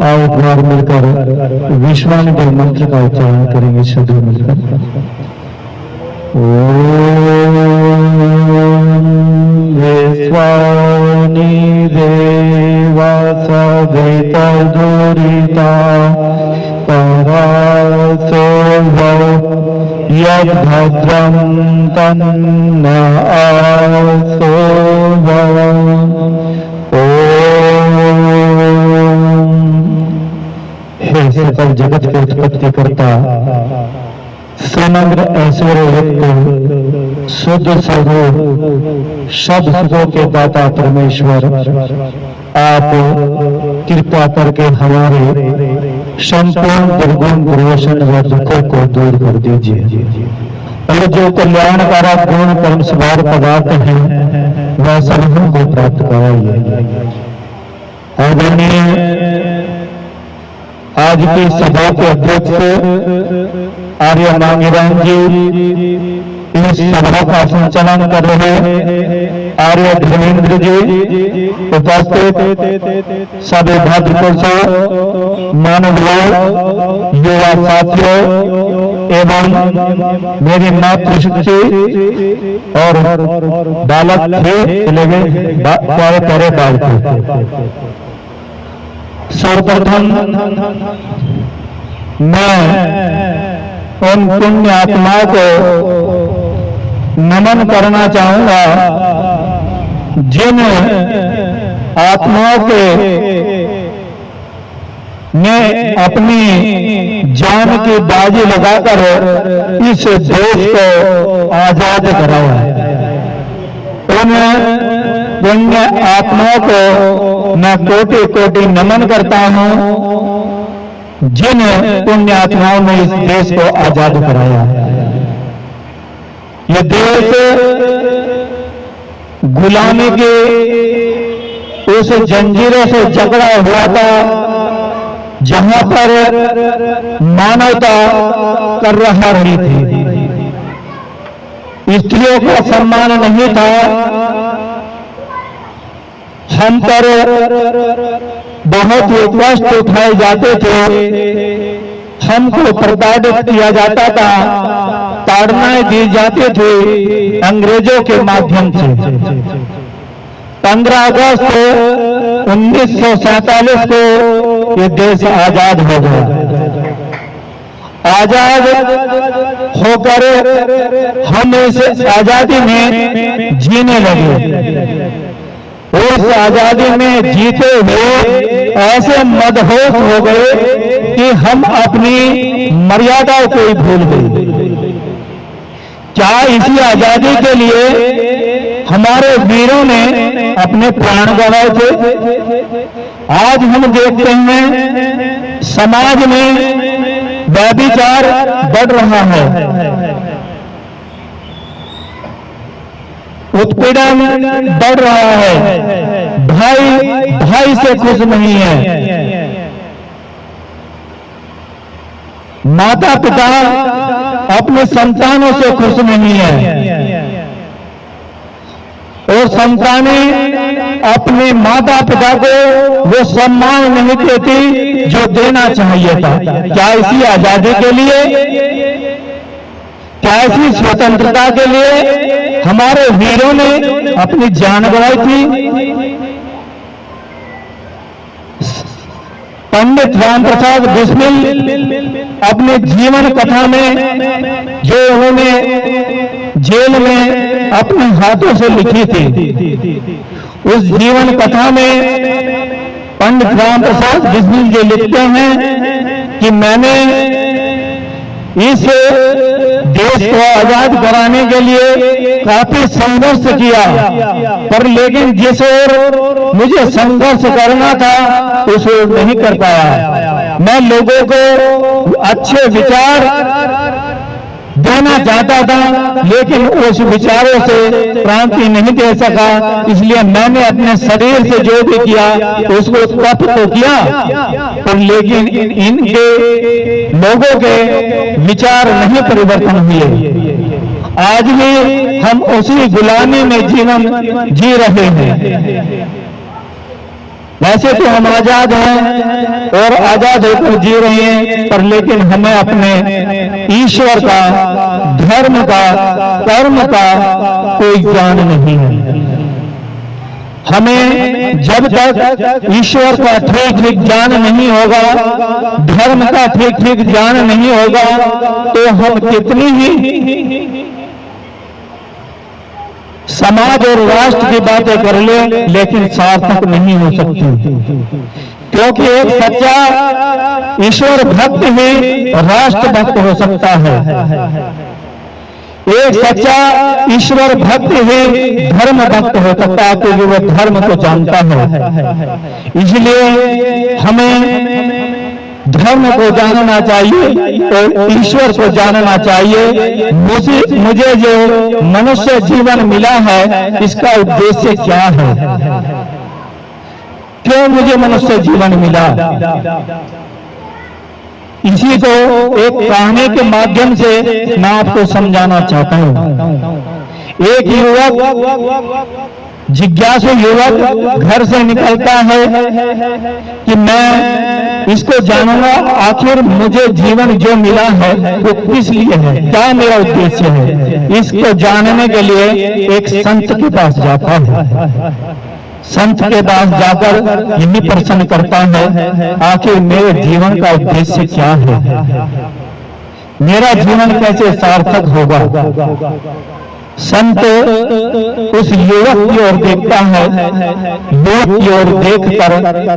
आओ एक बार मिलकर विश्वानिदेव मंत्र का उच्चारण करेंगे सभी मिलकर। ओम विश्वानिदेवा सवितर्दुरिता परासो यद्भद्रं तन्न आसो सकल जगत के उत्पत्ति करता समग्र ऐश्वर्य युक्त शुद्ध स्वरूप सब सुखों के दाता परमेश्वर, आप कृपा करके हमारे संपूर्ण दुर्गुण दुर्व्यसन व दुखों को दूर कर दीजिए और जो कल्याणकारक गुण परम स्वभाव पदार्थ हैं वह सभी को प्राप्त कराइए। आदरणीय आज की सभा के अध्यक्ष आर्य मांगीराम जी इस सभा का संचालन कर रहे आर्य धर्मेंद्र जी, उपस्थित सभी भाद्रपुरुषों, मानव युवा साथियों एवं मेरी मातृशक्ति और बालक थे प्यारे बालक। सर्वप्रथम मैं उन पुण्य आत्माओं को नमन करना चाहूंगा जिन आत्माओं के ने अपनी जान की बाजी लगाकर इस देश को आजाद कराया। उन पुण्य आत्माओं को मैं कोटि कोटि नमन करता हूं जिन पुण्य आत्माओं ने इस देश को आजाद कराया। यह देश गुलामी के उस जंजीरों से जकड़ा हुआ था जहां पर मानवता कर रही थी। स्त्रियों का सम्मान नहीं था, हम पर बहुत ही कष्ट उठाए जाते थे, हमको प्रताड़ित किया जाता था, ताड़नाएं दी जाती थी अंग्रेजों के माध्यम से। 15 अगस्त 1947 को ये देश आजाद हो गया। आजाद होकर हम इस आजादी में जीने लगे। उस आजादी में जीते हुए ऐसे मदहोश हो गए कि हम अपनी मर्यादाओं को ही भूल गए। क्या इसी आजादी के लिए हमारे वीरों ने अपने प्राण गंवाए थे? आज हम देखते हैं समाज में व्यभिचार बढ़ रहा है, उत्पीड़न बढ़ रहा है, भाई भाई से खुश नहीं है, माता पिता अपने संतानों से खुश नहीं है और संतानें अपने माता पिता को वो सम्मान नहीं देती जो देना चाहिए था। क्या इसी आजादी के लिए, क्या इसी स्वतंत्रता के लिए हमारे वीरों ने अपनी जान गंवाई थी? पंडित राम प्रसाद बिस्मिल अपने जीवन कथा में जो उन्होंने जेल में अपने हाथों से लिखी थी, उस जीवन कथा में पंडित राम प्रसाद बिस्मिल जी लिखते हैं कि मैंने इस देश को आजाद कराने के लिए काफी संघर्ष किया, पर लेकिन जिस ओर मुझे संघर्ष करना था उस ओर नहीं कर पाया। मैं लोगों को अच्छे विचार देना चाहता था लेकिन उस विचारों से क्रांति नहीं दे सका, इसलिए मैंने अपने शरीर से जो भी किया उसको तप तो किया, पर लेकिन इनके लोगों के विचार नहीं परिवर्तन हुए। आज भी हम उसी गुलामी में जीवन जी रहे हैं। वैसे तो हम आजाद हैं और आजाद होकर जी रहे हैं, पर लेकिन हमें अपने ईश्वर का, धर्म का, कर्म का कोई ज्ञान नहीं है। हमें जब तक ईश्वर का ठीक ठीक ज्ञान नहीं होगा, धर्म का ठीक ठीक ज्ञान नहीं होगा, तो हम कितनी ही समाज और राष्ट्र की बातें कर ले, लेकिन सार्थक नहीं हो सकती। क्योंकि एक सच्चा ईश्वर भक्त ही राष्ट्र भक्त हो सकता है, एक सच्चा ईश्वर भक्त ही धर्म भक्त हो सकता है, क्योंकि वो धर्म को जानता है। इसलिए हमें धर्म को जानना चाहिए और ईश्वर को जानना चाहिए। मुझे जो मनुष्य जीवन मिला है, इसका उद्देश्य क्या है, क्यों मुझे मनुष्य जीवन मिला, इसी को एक कहानी के माध्यम से मैं आपको समझाना चाहता हूं। एक युवक, जिज्ञासु युवक घर से निकलता है कि मैं इसको जानूंगा, आखिर मुझे जीवन जो मिला है वो किस लिए है, क्या मेरा उद्देश्य है। इसको जानने के लिए एक संत के पास जाता है। संत के पास जाकर यही प्रश्न करता है, आखिर मेरे जीवन का उद्देश्य क्या है, मेरा जीवन कैसे सार्थक होगा। संत उस युवक की ओर देखता है, युवक की ओर देखकर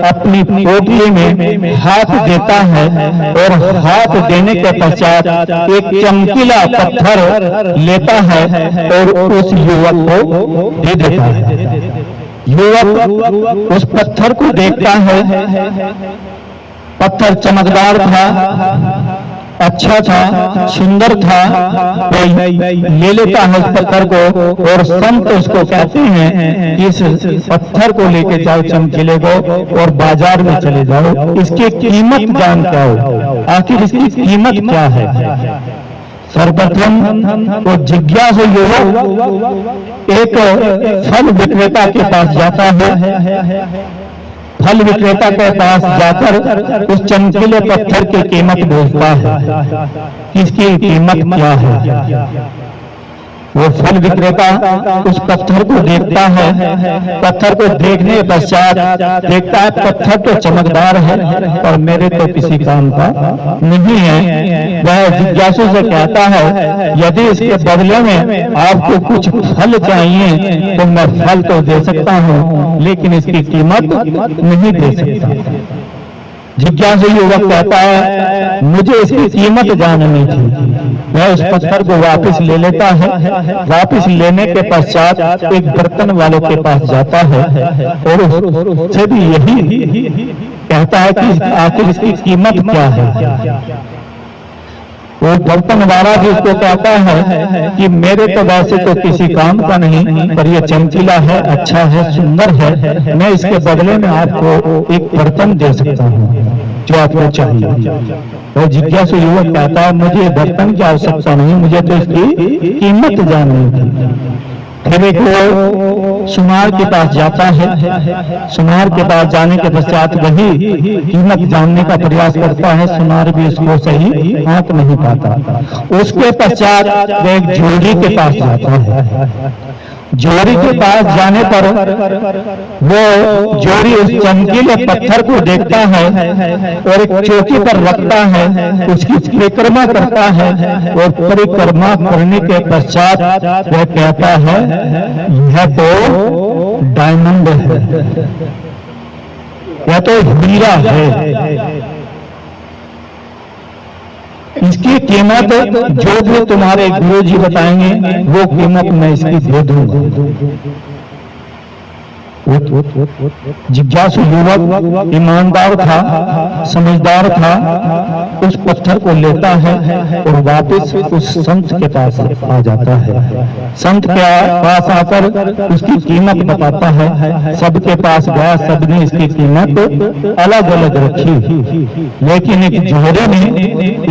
अपनी पोटली में हाथ देता है और हाथ देने के पश्चात एक चमकीला पत्थर लेता है और उस युवक को दे देता है। युवक उस पत्थर को देखता है, पत्थर चमकदार था, अच्छा था, सुंदर था, कोई ले लेता है उस पत्थर को और संत उसको कहते हैं इस पत्थर को लेके जाओ चमकीले को और बाजार में चले जाओ, इसकी कीमत जान के आओ, आखिर इसकी कीमत क्या है। सर्वप्रथम वो जिज्ञासु युवक एक फल विक्रेता के पास जाता है। फल विक्रेता के पास जाकर उस चमकीले पत्थर की कीमत पूछता है, इसकी कीमत क्या है। वो फल विक्रेता उस पत्थर को देखता है, पत्थर को देखने के पश्चात देखता है पत्थर तो चमकदार है और मेरे तो किसी काम का नहीं है। वह जिज्ञासु से कहता है, यदि इसके बदले में आपको कुछ फल चाहिए तो मैं फल तो दे सकता हूँ, लेकिन इसकी कीमत नहीं दे सकता। जिज्ञासु युवक कहता है, मुझे इसकी कीमत जाननी थी। वह उस पत्थर को वापस ले लेता है। वापस लेने के पश्चात एक बर्तन वाले के पास जाता है और उससे भी यही कहता है कि आखिर इसकी कीमत क्या है। वो बर्तन वाला भी उसको कहता है कि मेरे तो वैसे तो किसी काम का नहीं, पर ये चमकीला है, अच्छा है, सुंदर है, मैं इसके बदले में आपको एक बर्तन दे सकता हूँ जो आपको चाहिए। तो जिज्ञासु युवक कहता है, मुझे बर्तन की आवश्यकता नहीं, मुझे तो इसकी कीमत जाननी थी। फिर एक वो सुनार के पास जाता है। सुनार के पास जाने के पश्चात वही कीमत जानने का प्रयास करता है। सुनार भी उसको सही आंक नहीं पाता। उसके पश्चात वह एक जोड़ी के पास जाता है। जोड़ी के पास जाने पर वो जोड़ी उस चमकीले पत्थर को देखता है और एक चौकी पर रखता है, उसकी परिक्रमा करता है और परिक्रमा करने के पश्चात वह कहता है, यह तो डायमंड है, यह तो हीरा है, इसकी कीमत जो भी तुम्हारे गुरुजी बताएंगे वो कीमत मैं इसकी दे दूंगा। जिज्ञासु युवक ईमानदार था, समझदार था, उस पत्थर को लेता है और वापस उस संत के पास आ जाता है। संत के पास आकर उसकी कीमत बताता है। सबके पास गया, सबने इसकी कीमत अलग अलग रखी, लेकिन एक जोड़े ने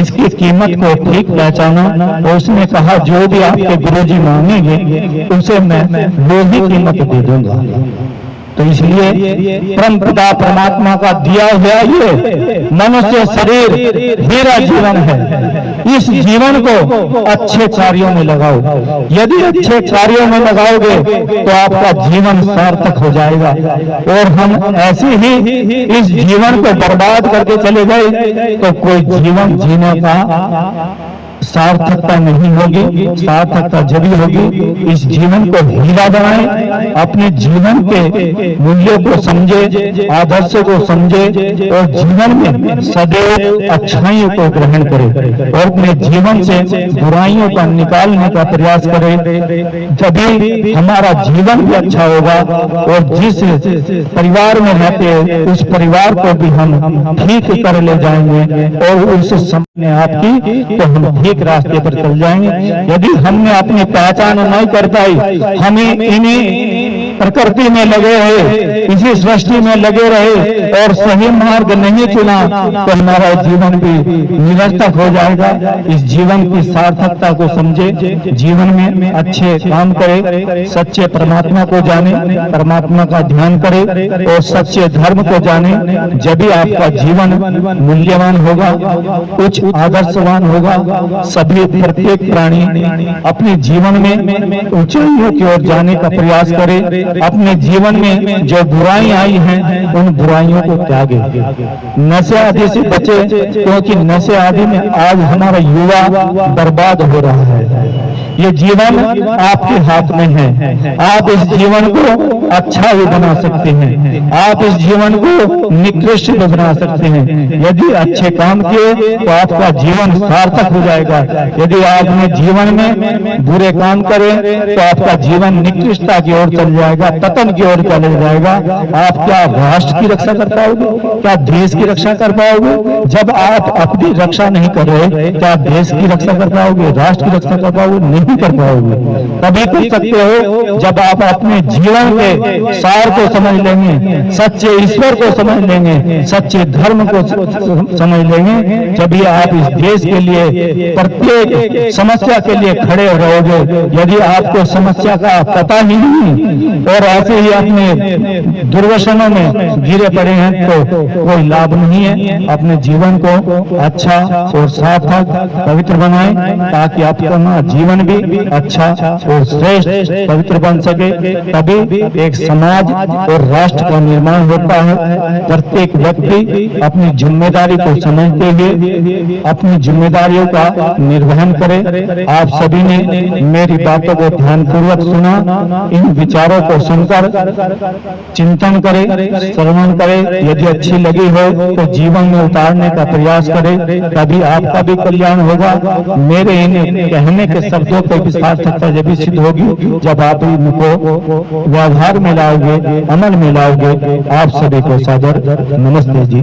इसकी कीमत को ठीक पहचाना और उसने कहा, जो भी आपके गुरुजी मांगेंगे उसे मैं वो ही कीमत दे दूंगा। तो इसलिए परम पिता परमात्मा का दिया हुआ ये मनुष्य शरीर मेरा जीवन है। इस जीवन को अच्छे कार्यों में लगाओ। यदि अच्छे कार्यों में लगाओगे तो आपका जीवन सार्थक हो जाएगा। और हम ऐसे ही इस जीवन को बर्बाद करके चले गए तो कोई जीवन जीने का सार्थकता नहीं होगी। सार्थकता जब होगी इस जीवन को हीरा बनाए, अपने जीवन के मूल्यों को समझे, आदर्श को समझे और जीवन में सदैव अच्छाइयों को ग्रहण करे और अपने जीवन से बुराइयों का निकालने का प्रयास करे। तभी हमारा जीवन भी अच्छा होगा और जिस परिवार में रहते हैं उस परिवार को भी हम ठीक कर ले जाएंगे और उस समय आपकी तो हम ठीक रास्ते पर चल जाएंगे। यदि हमने अपनी पहचान नहीं कर पाई, हमें इन्हीं प्रकृति में लगे रहे, इसी सृष्टि में लगे रहे और सही मार्ग नहीं चुना तो हमारा जीवन भी निरर्थक हो जाएगा। इस जीवन की सार्थकता को समझे, जीवन में अच्छे काम करे, सच्चे परमात्मा को जाने, परमात्मा का ध्यान करे और सच्चे धर्म को जाने। जब भी आपका जीवन मूल्यवान होगा, उच्च आदर्शवान होगा। सभी प्रत्येक प्राणी अपने जीवन में ऊंचाइयों की ओर जाने का प्रयास करे। अपने जीवन में जो बुराई आई हैं उन बुराइयों को त्यागे, नशे आदि से बचे, क्योंकि नशे आदि में आज हमारा युवा बर्बाद हो रहा है। ये जीवन आपके हाथ में है। आप इस जीवन को अच्छा भी बना सकते हैं, आप इस जीवन को निकृष्ट भी बना सकते हैं। यदि अच्छे काम किए तो आपका जीवन सार्थक हो जाएगा। यदि आपने जीवन में बुरे काम करे तो आपका जीवन निकृष्टता की ओर चल जाएगा, पतन की ओर चले जाएगा। आप क्या राष्ट्र की रक्षा कर पाओगे? क्या देश की रक्षा कर पाओगे? जब आप अपनी रक्षा नहीं कर रहे, क्या देश की रक्षा कर पाओगे? राष्ट्र की रक्षा कर पाओगे? नहीं कर पाओगे। तभी कर सकते हो जब आप अपने जीवन के सार को समझ लेंगे, सच्चे ईश्वर को समझ लेंगे, सच्चे धर्म को समझ लेंगे। जब ये आप इस देश के लिए प्रत्येक समस्या के लिए खड़े रहोगे। यदि आपको समस्या का पता ही नहीं और ऐसे ही अपने दुर्व्यसनों में गिरे पड़े हैं तो कोई लाभ नहीं है। अपने जीवन को अच्छा और सार्थक पवित्र बनाएं ताकि आपका जीवन भी अच्छा और श्रेष्ठ पवित्र बन सके। तभी एक समाज और राष्ट्र का निर्माण होता है। प्रत्येक व्यक्ति अपनी जिम्मेदारी को समझते हुए अपनी जिम्मेदारियों का निर्वहन करे। आप सभी ने मेरी बातों को ध्यानपूर्वक सुना। इन विचारों को सुनकर चिंतन करे, श्रवण करे। यदि अच्छी लगी हो तो जीवन में उतारने का प्रयास करे, तभी आपका भी कल्याण होगा। मेरे इन कहने के शब्दों को भी सार्थकता जब भी सिद्ध होगी जब आप इनको व्यवहार में लाओगे, अमल में लाओगे। आप सभी को सादर नमस्ते जी।